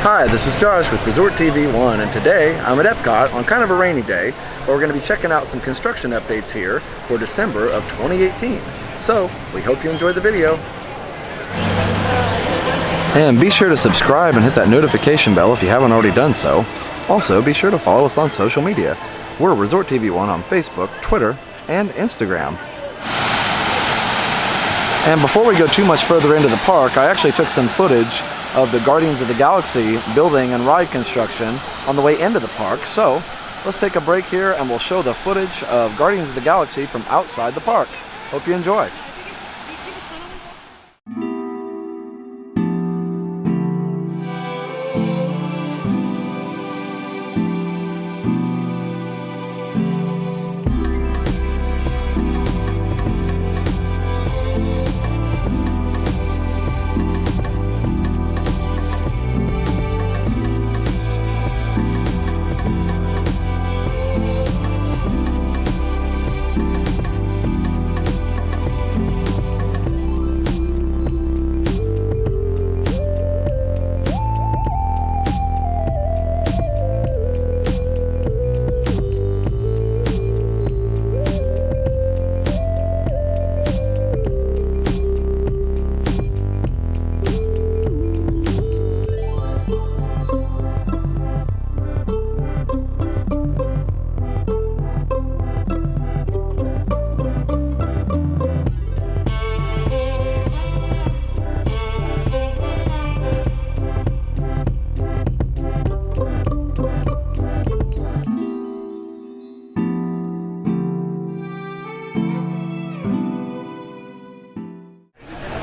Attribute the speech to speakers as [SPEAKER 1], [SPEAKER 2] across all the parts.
[SPEAKER 1] Hi, this is Josh with Resort TV 1, and today I'm at Epcot on kind of a rainy day, but we're going to be checking out some construction updates here for December of 2018. So, we hope you enjoyed the video. And be sure to subscribe and hit that notification bell if you haven't already done so. Also, be sure to follow us on social media. We're Resort TV 1 on Facebook, Twitter, and Instagram. And before we go too much further into the park, I actually took some footage of the Guardians of the Galaxy building and ride construction on the way into the park. So let's take a break here and we'll show the footage of Guardians of the Galaxy from outside the park. Hope you enjoy.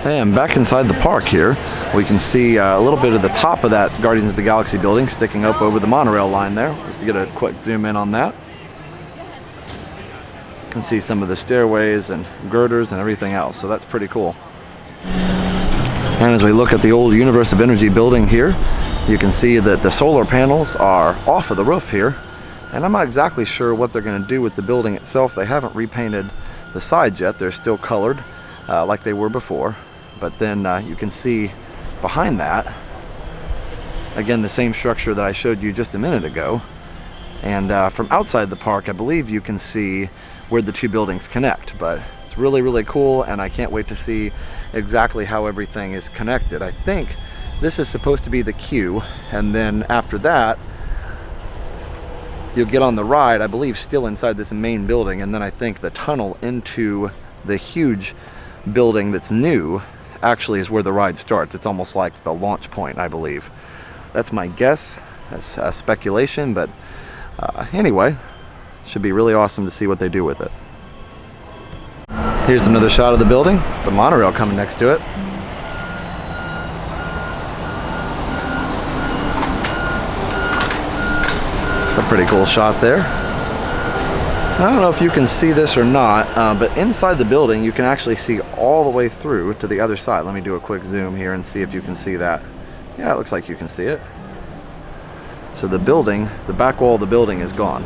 [SPEAKER 1] And back inside the park here, we can see a little bit of the top of that Guardians of the Galaxy building sticking up over the monorail line there. Just to get a quick zoom in on that. You can see some of the stairways and girders and everything else, so that's pretty cool. And as we look at the old Universe of Energy building here, you can see that the solar panels are off of the roof here. And I'm not exactly sure what they're going to do with the building itself. They haven't repainted the sides yet. They're still colored like they were before. But then you can see behind that, again, the same structure that I showed you just a minute ago. And from outside the park, I believe you can see where the two buildings connect. But it's really, really cool, and I can't wait to see exactly how everything is connected. I think this is supposed to be the queue, and then after that, you'll get on the ride, I believe, still inside this main building, and then I think the tunnel into the huge building that's new actually is where the ride starts. It's almost like the launch point, I believe. That's my guess. That's speculation, but anyway, should be really awesome to see what they do with it. Here's another shot of the building, the monorail coming next to it. It's a pretty cool shot there. I don't know if you can see this or not, but inside the building you can actually see all the way through to the other side. Let me do a quick zoom here and see if you can see that. Yeah, it looks like you can see it. So the building, the back wall of the building is gone.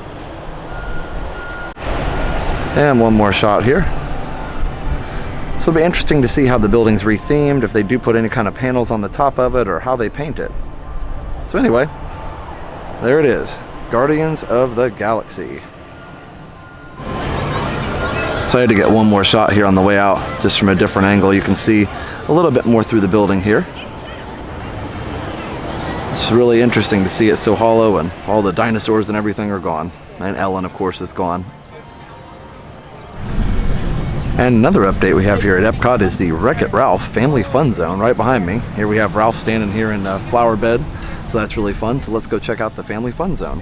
[SPEAKER 1] And one more shot here. So it'll be interesting to see how the building's rethemed, if they do put any kind of panels on the top of it, or how they paint it. So anyway, there it is. Guardians of the Galaxy. So I had to get one more shot here on the way out, just from a different angle. You can see a little bit more through the building here. It's really interesting to see it so hollow, and all the dinosaurs and everything are gone. And Ellen, of course, is gone. And another update we have here at Epcot is the Wreckit-Ralph Family Fun Zone right behind me. Here we have Ralph standing here in a flower bed, so that's really fun. So let's go check out the Family Fun Zone.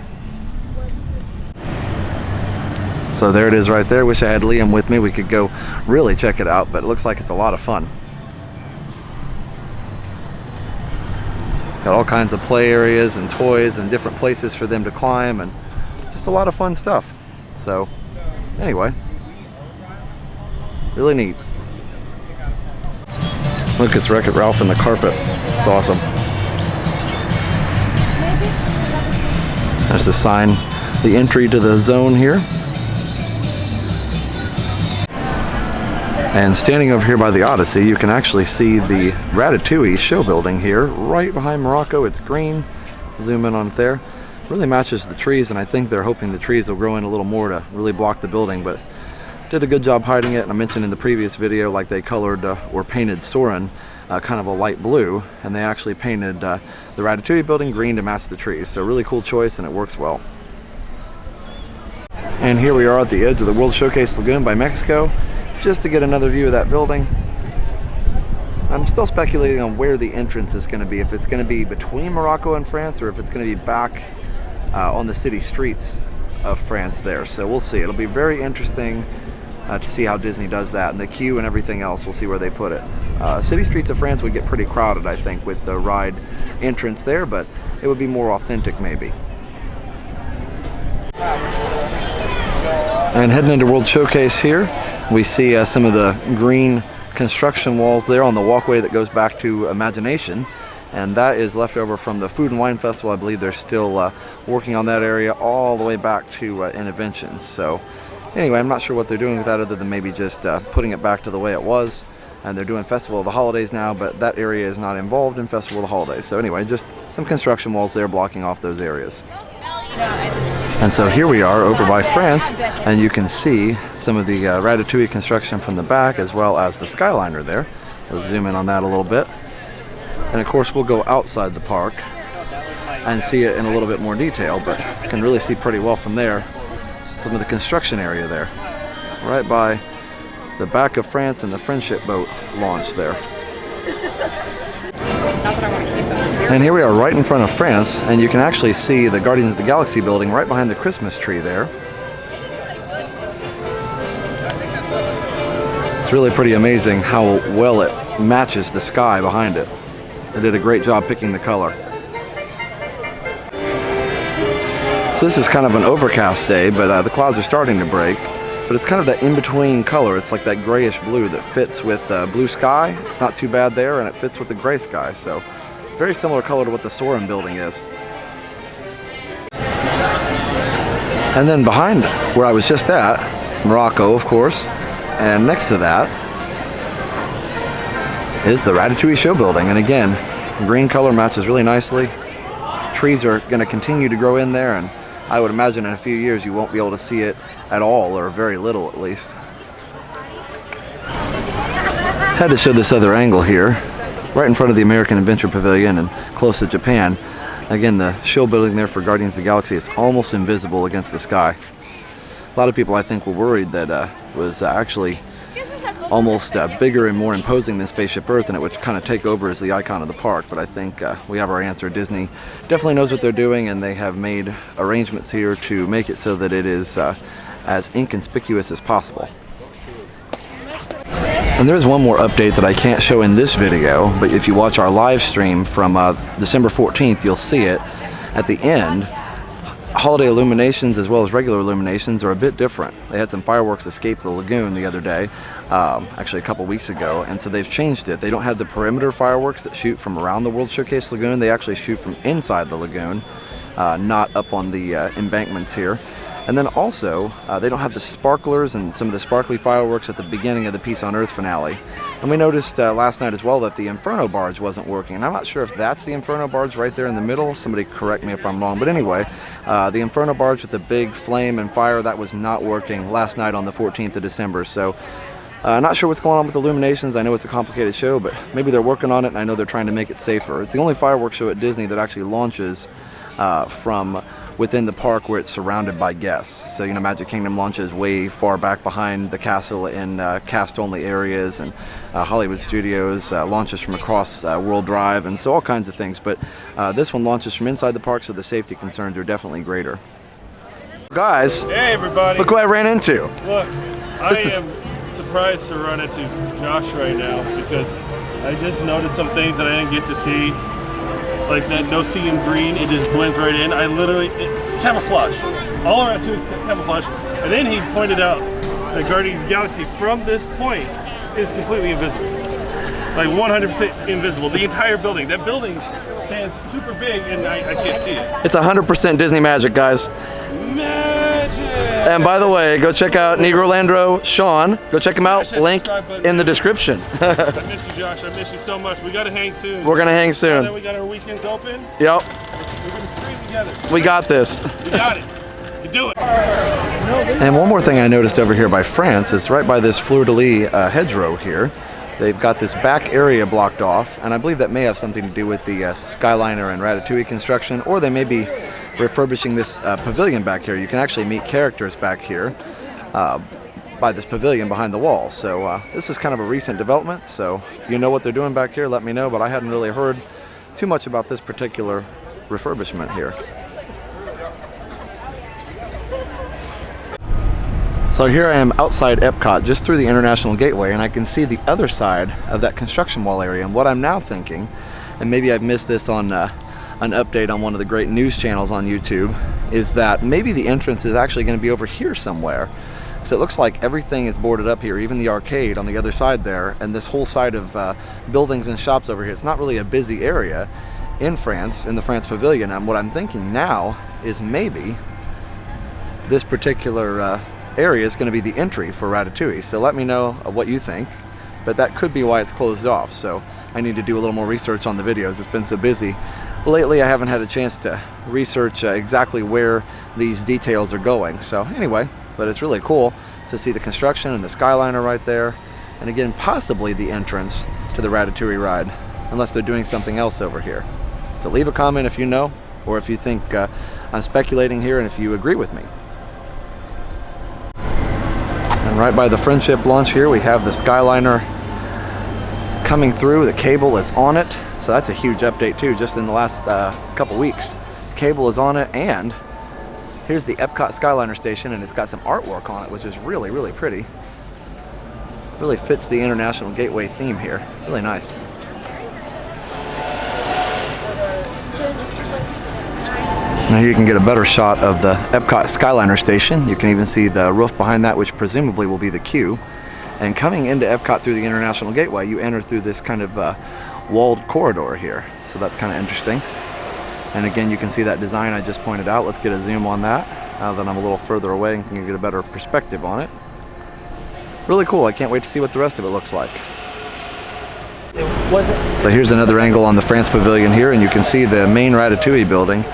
[SPEAKER 1] So there it is right there. Wish I had Liam with me. We could go really check it out, but it looks like it's a lot of fun. Got all kinds of play areas and toys and different places for them to climb, and just a lot of fun stuff. So anyway, really neat. Look, it's Wreck-It-Ralph in the carpet. It's awesome. There's the sign, the entry to the zone here. And standing over here by the Odyssey, you can actually see the Ratatouille show building here, right behind Morocco. It's green. Zoom in on it there. Really matches the trees, and I think they're hoping the trees will grow in a little more to really block the building, but did a good job hiding it. And I mentioned in the previous video, like they colored or painted Soarin' kind of a light blue, and they actually painted the Ratatouille building green to match the trees. So really cool choice, and it works well. And here we are at the edge of the World Showcase Lagoon by Mexico, just to get another view of that building. I'm still speculating on where the entrance is going to be, if it's going to be between Morocco and France, or if it's going to be back on the city streets of France there. So we'll see. It'll be very interesting to see how Disney does that, and the queue and everything else. We'll see where they put it. City streets of France would get pretty crowded, I think, with the ride entrance there, but it would be more authentic maybe. And heading into World Showcase here, we see some of the green construction walls there on the walkway that goes back to Imagination, and that is left over from the Food and Wine Festival. I believe they're still working on that area all the way back to Innoventions. So anyway, I'm not sure what they're doing with that other than maybe just putting it back to the way it was. And they're doing Festival of the Holidays now, but that area is not involved in Festival of the Holidays. So anyway, just some construction walls there blocking off those areas. And so here we are over by France, and you can see some of the Ratatouille construction from the back, as well as the Skyliner there. Let's zoom in on that a little bit. And of course we'll go outside the park and see it in a little bit more detail, but you can really see pretty well from there some of the construction area there, right by the back of France and the Friendship boat launch there. And here we are right in front of France, and you can actually see the Guardians of the Galaxy building right behind the Christmas tree there. It's really pretty amazing how well it matches the sky behind it. They did a great job picking the color. So this is kind of an overcast day, but the clouds are starting to break. But it's kind of that in-between color. It's like that grayish blue that fits with blue sky. It's not too bad there, and it fits with the gray sky. So very similar color to what the Soarin' building is. And then behind where I was just at, it's Morocco, of course. And next to that is the Ratatouille show building. And again, green color matches really nicely. Trees are going to continue to grow in there, and I would imagine in a few years you won't be able to see it at all, or very little at least. Had to show this other angle here, right in front of the American Adventure Pavilion and close to Japan. Again, the show building there for Guardians of the Galaxy is almost invisible against the sky. A lot of people, I think, were worried that was actually almost bigger and more imposing than Spaceship Earth, and it would kind of take over as the icon of the park. But I think we have our answer. Disney definitely knows what they're doing, and they have made arrangements here to make it so that it is as inconspicuous as possible. And there's one more update that I can't show in this video, but if you watch our live stream from December 14th, you'll see it at the end. Holiday illuminations as well as regular illuminations are a bit different. They had some fireworks escape the lagoon the other day, actually a couple weeks ago, and so they've changed it. They don't have the perimeter fireworks that shoot from around the World Showcase Lagoon. They actually shoot from inside the lagoon, not up on the embankments here. And then also, they don't have the sparklers and some of the sparkly fireworks at the beginning of the Peace on Earth finale. And we noticed last night as well that the Inferno barge wasn't working. And I'm not sure if that's the Inferno barge right there in the middle. Somebody correct me if I'm wrong. But anyway, the Inferno barge with the big flame and fire, that was not working last night on the 14th of December. So not sure what's going on with Illuminations. I know it's a complicated show, but maybe they're working on it, and I know they're trying to make it safer. It's the only fireworks show at Disney that actually launches from within the park where it's surrounded by guests. So, you know, Magic Kingdom launches way far back behind the castle in cast-only areas, and Hollywood Studios launches from across World Drive, and so all kinds of things. But this one launches from inside the park, so the safety concerns are definitely greater. Guys,
[SPEAKER 2] hey everybody!
[SPEAKER 1] Look who I ran into.
[SPEAKER 2] Look, I am surprised to run into Josh right now because I just noticed some things that I didn't get to see. Like that no see in green, it just blends right in. It's camouflage. All around too is camoufage. And then he pointed out that Guardians of the Galaxy from this point is completely invisible. Like 100% invisible. The entire building. That building stands super big and I can't see it.
[SPEAKER 1] It's 100% Disney magic, guys.
[SPEAKER 2] Magic!
[SPEAKER 1] And by the way, go check out Negrolandro Sean. Go check him out. Link in the description.
[SPEAKER 2] I miss you, Josh. I miss you so much. We gotta hang soon.
[SPEAKER 1] We're gonna hang soon.
[SPEAKER 2] Now that we got our weekends open.
[SPEAKER 1] Yep.
[SPEAKER 2] We're gonna scream together.
[SPEAKER 1] We got this.
[SPEAKER 2] We got it. You do it.
[SPEAKER 1] And one more thing I noticed over here by France is right by this fleur-de-lis hedgerow here. They've got this back area blocked off, and I believe that may have something to do with the Skyliner and Ratatouille construction, or they may be refurbishing this pavilion back here. You can actually meet characters back here by this pavilion behind the wall. So this is kind of a recent development, so if you know what they're doing back here, let me know, but I hadn't really heard too much about this particular refurbishment here. So here I am outside Epcot, just through the International Gateway, and I can see the other side of that construction wall area. And what I'm now thinking, and maybe I've missed this on an update on one of the great news channels on YouTube, is that maybe the entrance is actually going to be over here somewhere. So it looks like everything is boarded up here, even the arcade on the other side there, and this whole side of buildings and shops over here. It's not really a busy area in France, in the France Pavilion. And what I'm thinking now is maybe this particular area is going to be the entry for Ratatouille. So let me know what you think, but that could be why it's closed off. So I need to do a little more research on the videos. It's been so busy lately, I haven't had a chance to research exactly where these details are going. So anyway, but it's really cool to see the construction and the Skyliner right there, and again, possibly the entrance to the Ratatouille ride, unless they're doing something else over here. So leave a comment if you know, or if you think I'm speculating here, and if you agree with me. And right by the Friendship launch here, we have the Skyliner coming through. The cable is on it, so that's a huge update too, just in the last couple weeks. The cable is on it, and here's the Epcot Skyliner station, and it's got some artwork on it, which is really, really pretty. Really fits the International Gateway theme here. Really nice. Now here you can get a better shot of the Epcot Skyliner station. You can even see the roof behind that, which presumably will be the queue. And coming into Epcot through the International Gateway, you enter through this kind of walled corridor here. So that's kind of interesting. And again, you can see that design I just pointed out. Let's get a zoom on that. Now that I'm a little further away and can get a better perspective on it. Really cool. I can't wait to see what the rest of it looks like. So here's another angle on the France Pavilion here, and you can see the main Ratatouille building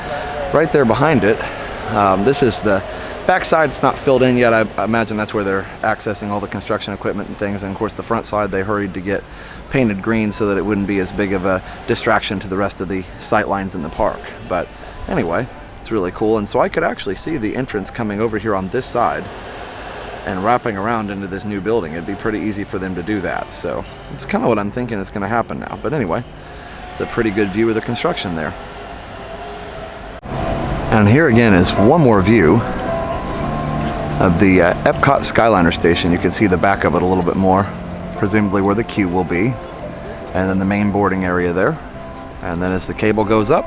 [SPEAKER 1] right there behind it. This is the backside. It's not filled in yet. I imagine that's where they're accessing all the construction equipment and things. And of course the front side they hurried to get painted green so that it wouldn't be as big of a distraction to the rest of the sight lines in the park. But anyway, it's really cool. And so I could actually see the entrance coming over here on this side and wrapping around into this new building. It'd be pretty easy for them to do that. So it's kind of what I'm thinking is going to happen now. But anyway, it's a pretty good view of the construction there. And here again is one more view of the Epcot Skyliner station. You can see the back of it a little bit more, presumably where the queue will be, and then the main boarding area there. And then as the cable goes up,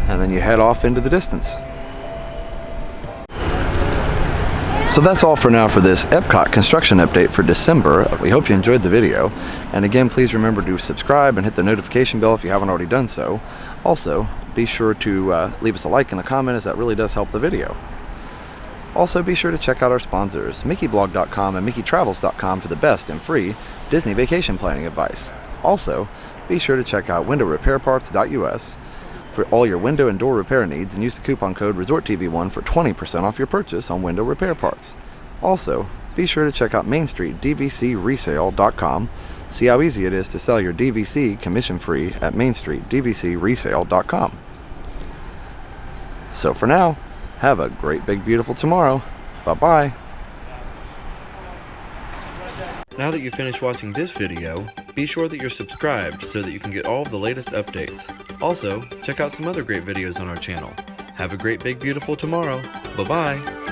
[SPEAKER 1] and then you head off into the distance. So that's all for now for this Epcot construction update for December. We hope you enjoyed the video. And again, please remember to subscribe and hit the notification bell if you haven't already done so. Also, be sure to leave us a like and a comment, as that really does help the video. Also, be sure to check out our sponsors, MickeyBlog.com and MickeyTravels.com, for the best and free Disney vacation planning advice. Also, be sure to check out WindowRepairParts.us for all your window and door repair needs, and use the coupon code ResortTV1 for 20% off your purchase on window repair parts. Also, be sure to check out MainStreetDVCResale.com. See how easy it is to sell your DVC commission-free at MainStreetDVCResale.com. So for now, have a great, big, beautiful tomorrow. Bye-bye. Now that you've finished watching this video, be sure that you're subscribed so that you can get all of the latest updates. Also, check out some other great videos on our channel. Have a great, big, beautiful tomorrow. Bye-bye.